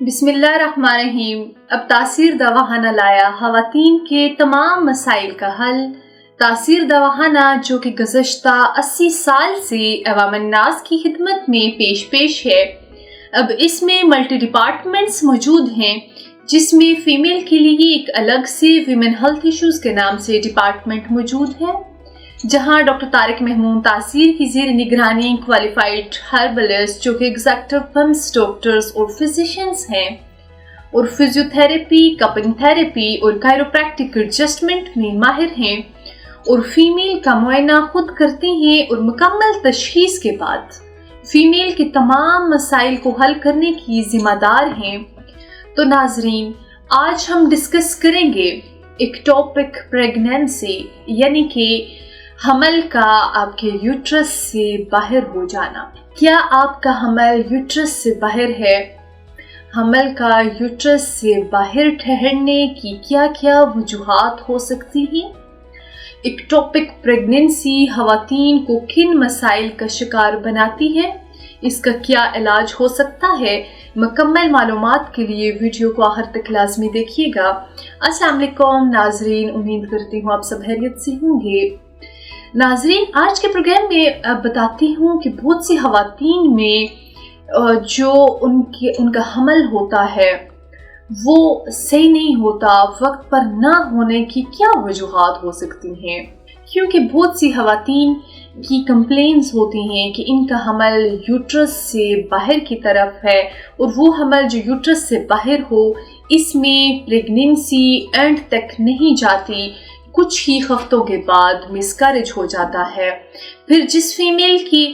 بسم اللہ الرحمن الرحیم۔ اب تاثیر دواخانہ لایا خواتین کے تمام مسائل کا حل۔ تاثیر دواخانہ جو کہ گزشتہ 80 سال سے عوام الناس کی خدمت میں پیش ہے، اب اس میں ملٹی ڈپارٹمنٹس موجود ہیں، جس میں فیمیل کے لیے ایک الگ سے ویمن ہیلتھ ایشوز کے نام سے ڈپارٹمنٹ موجود ہے، جہاں ڈاکٹر طارق محمود تاثیر کی زیر نگرانی کوالیفائڈ ہربلسٹ جو کہ ایگزیکٹو فمس ڈاکٹرز اور فزیشنز ہیں، اور فزیو تھراپی، کپنگ تھراپی اور کائروپریکٹک ایڈجسٹمنٹ میں ماہر ہیں، اور فیمیل کا معائنہ خود کرتے ہیں اور مکمل تشخیص کے بعد فیمیل کے تمام مسائل کو حل کرنے کی ذمہ دار ہیں۔ تو ناظرین، آج ہم ڈسکس کریں گے ایکٹوپک پریگنینسی، یعنی کہ حمل کا آپ کے یوٹرس سے باہر ہو جانا۔ کیا آپ کا حمل یوٹرس سے باہر ہے؟ حمل کا یوٹرس سے باہر ٹھہرنے کی کیا کیا وجوہات ہو سکتی ہیں؟ ایکٹوپک پریگنینسی خواتین کو کن مسائل کا شکار بناتی ہے؟ اس کا کیا علاج ہو سکتا ہے؟ مکمل معلومات کے لیے ویڈیو کو آخر تک لازمی دیکھیے گا۔ السلام علیکم ناظرین، امید کرتی ہوں آپ سب خیریت سے ہوں گے۔ ناظرین، آج کے پروگرام میں بتاتی ہوں کہ بہت سی خواتین میں جو ان کا حمل ہوتا ہے وہ صحیح نہیں ہوتا، وقت پر نہ ہونے کی کیا وجوہات ہو سکتی ہیں؟ کیونکہ بہت سی خواتین کی کمپلینز ہوتی ہیں کہ ان کا حمل یوٹرس سے باہر کی طرف ہے، اور وہ حمل جو یوٹرس سے باہر ہو اس میں پریگنینسی اینڈ تک نہیں جاتی، کچھ ہی ہفتوں کے بعد مسکیریج ہو جاتا ہے۔ پھر جس فیمیل کی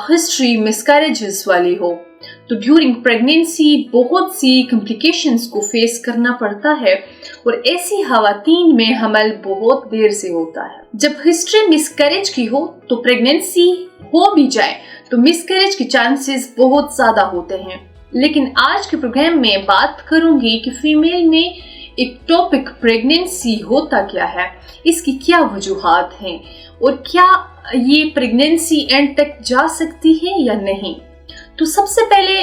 ہسٹری مسکیریجز والی ہو تو ڈیورنگ پریگنینسی بہت سی کمپلیکیشنز کو فیس کرنا پڑتا ہے، اور ایسی خواتین میں حمل بہت دیر سے ہوتا ہے۔ جب ہسٹری مسکیریج کی ہو تو پریگنینسی ہو بھی جائے تو مسکیریج کے چانسز بہت زیادہ ہوتے ہیں۔ لیکن آج کے پروگرام میں بات کروں گی کہ فیمیل میں ایکٹوپک پریگنینسی ہوتا کیا ہے، اس کی کیا وجوہات ہیں، اور کیا یہ پریگنینسی اینڈ تک جا سکتی ہے یا نہیں۔ تو سب سے پہلے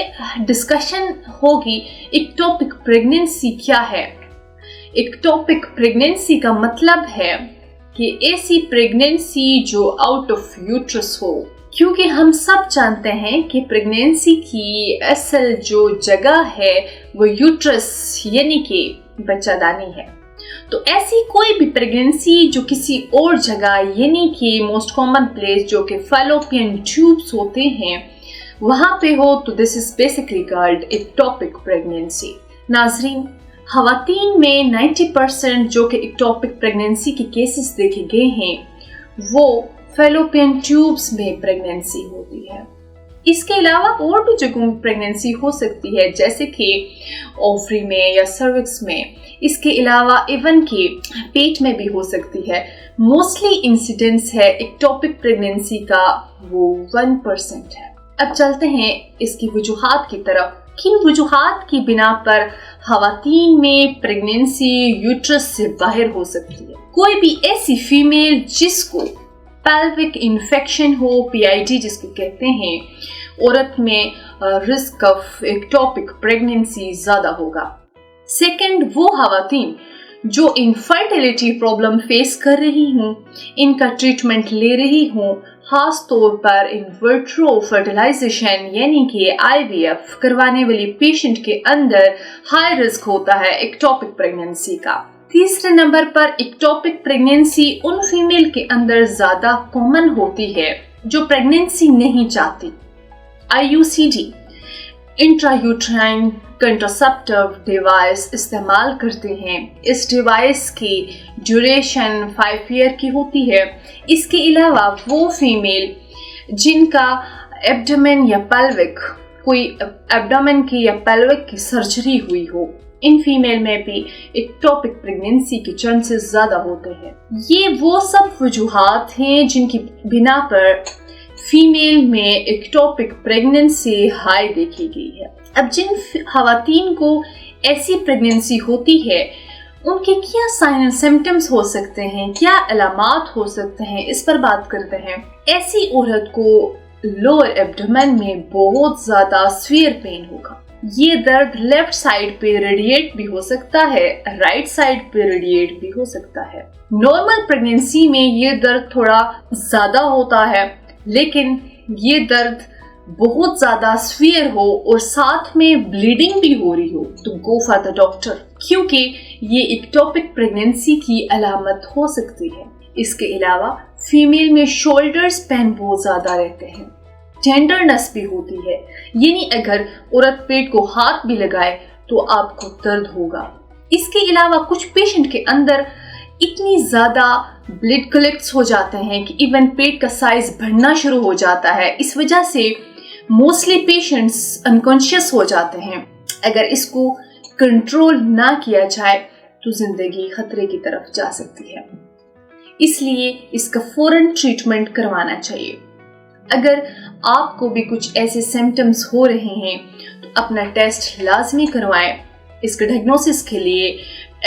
ڈسکشن ہوگی ایکٹوپک پریگنینسی کیا ہے۔ ایکٹوپک پریگنینسی کا مطلب ہے کہ ایسی پریگنینسی جو آؤٹ آف یوٹرس ہو، کیونکہ ہم سب جانتے ہیں کہ پریگنینسی کی اصل جو جگہ ہے وہ یوٹرس یعنی کہ بچہ دانی ہے۔ تو ایسی کوئی بھی پریگنینسی جو کسی اور جگہ یعنی کہ موسٹ کامن پلیس جو کہ فیلوپین ٹیوبس ہوتے ہیں وہاں پہ ہو تو دس از بیسکلی کالڈ ایکٹوپک پریگنینسی۔ ناظرین، خواتین میں 90% جو کہ ایکٹوپک پریگنینسی کے کیسز دیکھے گئے ہیں وہ فیلوپین ٹیوبس میں پریگنینسی ہوتی ہے۔ اس کے علاوہ اور بھی جگہوں میں پریگنینسی ہو سکتی ہے، جیسے کہ اووری میں یا سروکس میں، اس کے علاوہ ایون کہ پیٹ میں بھی ہو سکتی ہے۔ موسٹلی انسیڈنس ہے ایکٹوپک پریگنینسی کا وہ 1% ہے۔ اب چلتے ہیں اس کی وجوہات کی طرف۔ کن وجوہات کی بنا پر خواتین میں پریگنینسی یوٹرس سے باہر ہو سکتی ہے؟ کوئی بھی ایسی فیمیل جس کو پیلوک انفیکشن ہو، PID جس کو کہتے ہیں، عورت میں رسک آف ایکٹوپک پریگنینسی زیادہ ہوگا۔ سیکنڈ، وہ خواتین جو انفرٹیلیٹی پرابلم فیس کر رہی ہوں، ان کا ٹریٹمنٹ لے رہی ہوں، خاص طور پر ان وٹرو فرٹیلائزیشن یعنی کہ IVF کروانے والی پیشنٹ کے اندر ہائی رسک ہوتا ہے ایکٹوپک پریگنینسی کا۔ تیسرے نمبر پر ایکٹوپک پریگنینسی ان فیمیل کے اندر زیادہ کامن ہوتی ہے جو پریگنینسی نہیں چاہتی۔ IUCD انٹرا یوٹرائن کنٹراسیپٹیو ڈیوائس استعمال کرتے ہیں۔ اس ڈیوائس کی ڈیوریشن 5 ایئر کی ہوتی ہے۔ اس کے علاوہ وہ فیمیل جن کا ایبڈومن یا پیلوک کوئی ایبڈومن کی یا پیلوک کی سرجری ہوئی ہو، ان فیمیل میں بھی ایکٹوپک پریگنینسی کے چانسز زیادہ ہوتے ہیں۔ یہ وہ سب وجوہات ہیں جن کی بنا پر فیمیل میں ایکٹوپک پریگنینسی ہائی دیکھی گئی ہے۔ اب جن خواتین کو ایسی پریگنینسی ہوتی ہے ان کے کیا سائن اینڈ سمپٹمز ہو سکتے ہیں، کیا علامات ہو سکتے ہیں، اس پر بات کرتے ہیں۔ ایسی عورت کو لوور ایبڈومن میں بہت زیادہ سویئر پین ہوگا، ये दर्द लेफ्ट साइड पे रेडिएट भी हो सकता है, राइट साइड पे रेडिएट भी हो सकता है। नॉर्मल प्रेगनेंसी में ये दर्द थोड़ा ज्यादा होता है, लेकिन ये दर्द बहुत ज्यादा सीवियर हो और साथ में ब्लीडिंग भी हो रही हो तो गो फॉर द डॉक्टर, क्योंकि ये एक्टोपिक प्रेगनेंसी की अलामत हो सकती है। इसके अलावा फीमेल में शोल्डर्स पेन बहुत ज्यादा रहते हैं, टेंडरनेस भी होती है, यानी अगर औरत पेट को हाथ भी लगाए तो आपको दर्द होगा। इसके अलावा कुछ पेशेंट के अंदर इतनी ज्यादा ब्लड कलेक्ट्स हो जाते हैं कि इवन पेट का साइज बढ़ना शुरू हो जाता है। इस वजह से मोस्टली पेशेंट्स अनकॉन्शियस हो जाते हैं। अगर इसको कंट्रोल ना किया जाए तो जिंदगी खतरे की तरफ जा सकती है, इसलिए इसका फौरन ट्रीटमेंट करवाना चाहिए। अगर आपको भी कुछ ऐसे सिम्टम्स हो रहे हैं तो अपना टेस्ट लाजमी करवाएं। इसके डायग्नोसिस के लिए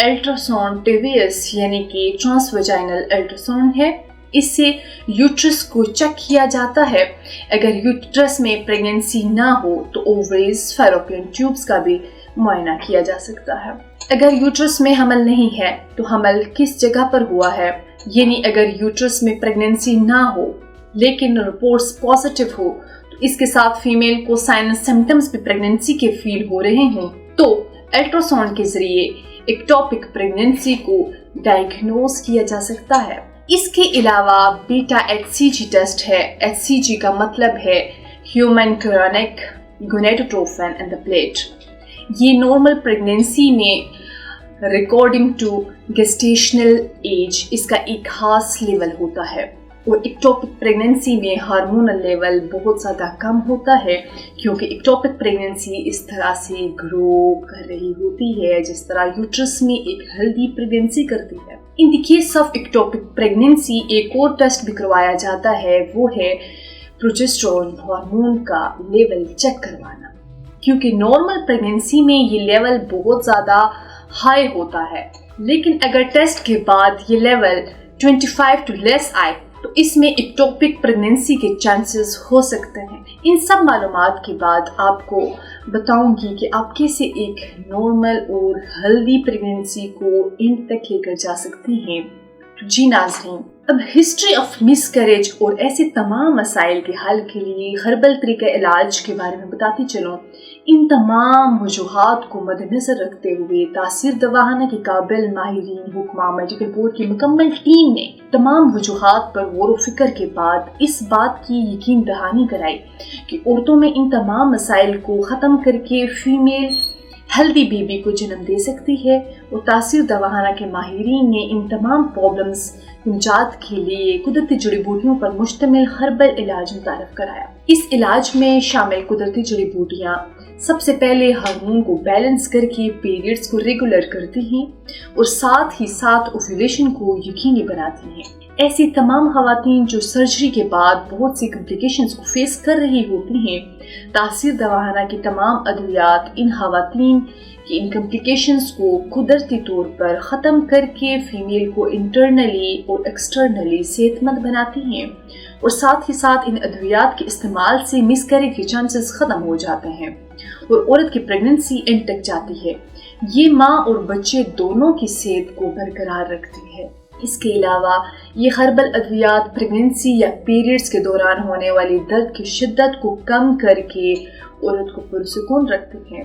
अल्ट्रासाउंड टीवीएस यानी कि ट्रांसवेजाइनल अल्ट्रासाउंड है। इससे यूट्रस को चेक किया जाता है। अगर यूट्रस में प्रेगनेंसी ना हो तो ओवरीज, फैलोपियन ट्यूब्स का भी मुआयना किया जा सकता है। अगर यूट्रस में हमल नहीं है तो हमल किस जगह पर हुआ है, यानी अगर यूट्रस में प्रेगनेंसी ना हो लेकिन रिपोर्ट्स पॉजिटिव हो तो इसके साथ फीमेल को साइन एंड सिम्टम्स भी प्रेगनेंसी के फील हो रहे हों तो अल्ट्रासाउंड के जरिए एक्टोपिक प्रेगनेंसी को डायग्नोज किया जा सकता है। इसके अलावा बीटा HCG टेस्ट है। HCG का मतलब है human chorionic gonadotropin in the plate. ये नॉर्मल प्रेगनेंसी में रिकॉर्डिंग टू गेस्टेशनल एज इसका एक खास लेवल होता है और एक्टोपिक प्रेगनेंसी में हार्मोनल लेवल बहुत ज़्यादा कम होता है, क्योंकि एक्टोपिक प्रेगनेंसी इस तरह से ग्रो कर रही होती है जिस तरह यूट्रस में एक हेल्दी प्रेगनेंसी करती है। In the case of ectopic pregnancy एक और टेस्ट भी करवाया जाता है, वो है प्रोजेस्टेरोन हार्मोन का लेवल चेक करवाना, क्योंकि नॉर्मल प्रेगनेंसी में ये लेवल बहुत ज़्यादा हाई होता है, लेकिन अगर टेस्ट के बाद ये लेवल 25 टू लेस आए तो इसमें एक्टोपिक प्रेगनेंसी के चांसेस हो सकते हैं। इन सब मालूमात के बाद आपको बताऊंगी कि आप कैसे एक नॉर्मल और हेल्दी प्रेगनेंसी को एंड तक लेकर जा सकती हैं। तो जी नाज़रीन, अब हिस्ट्री ऑफ मिसकैरेज और ऐसे तमाम मसाइल के हल के लिए हर्बल तरीका इलाज के बारे में बताती चलूँ। इन तमाम वजूहात को मद्देनजर रखते हुए तासीर दवाखाना के काबिल माहिरीन हुक्मा मेडिकल बोर्ड की मुकम्मल टीम ने तमाम वजूहात पर गौर व फिक्र के बाद इस बात की यकीन दहानी कराई कि औरतों में इन तमाम मसाइल को ख़त्म करके फीमेल हेल्दी बेबी को जन्म दे सकती है। और तासीर दवाखाना के माहिरीन ने इन तमाम प्रॉब्लम्स निजात के लिए कुदरती जड़ी बूटियों पर मुश्तमिल हर्बल इलाज मुतारफ कराया। इस इलाज में शामिल कुदरती जड़ी बूटियाँ सबसे पहले हार्मोन को बैलेंस करके पीरियड्स को रेगुलर करती हैं और साथ ही साथ ओव्यूलेशन को यकीनी बनाती हैं। ऐसी तमाम खवातीन जो सर्जरी के बाद बहुत सी कॉम्प्लिकेशंस को फेस कर रही होती हैं, तासीर दवाखाना की तमाम अद्वियात इन खवातीन की इन कॉम्प्लिकेशंस को कुदरती तौर पर ख़त्म करके फीमेल को इंटरनली और एक्सटर्नली सेहतमंद बनाती हैं और साथ ही साथ इन अद्वियात के इस्तेमाल से मिसकैरेज के चांसेस ख़त्म हो जाते हैं और औरत की प्रेगनेंसी एंड तक जाती है। ये माँ और बच्चे दोनों की सेहत को बरकरार रखती है। इसके अलावा ये हर्बल अद्वियात प्रेगनेंसी या पीरियड्स के दौरान होने वाली दर्द की शिद्दत को कम करके औरत को पुरसुकून रखती हैं।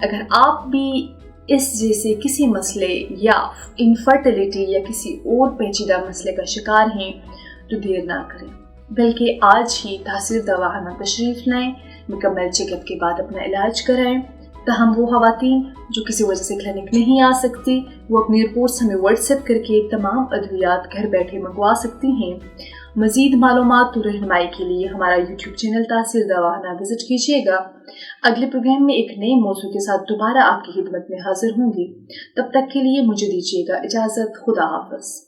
अगर आप भी इस जैसे किसी मसले या इनफर्टिलिटी या किसी और पेचीदा मसले का शिकार हैं तो देर ना करें, बल्कि आज ही तासीर दवाखाना तशरीफ़ लाएं, मुकम्मल चेकअप के बाद अपना इलाज कराएं। तहम वो खवातीन जो किसी वजह से क्लिनिक नहीं आ सकती, वो अपनी रिपोर्ट्स हमें व्हाट्सएप करके तमाम अद्वियात घर बैठे मंगवा सकती हैं। मज़ीद मालूमात और रहनुमाई के लिए हमारा यूट्यूब चैनल तासीर दवाखाना विजिट कीजिएगा। अगले प्रोग्राम में एक नए मौजू के साथ दोबारा आपकी खिदमत में हाजिर होंगी। तब तक के लिए मुझे दीजिएगा इजाज़त। खुदा हाफ़िज़।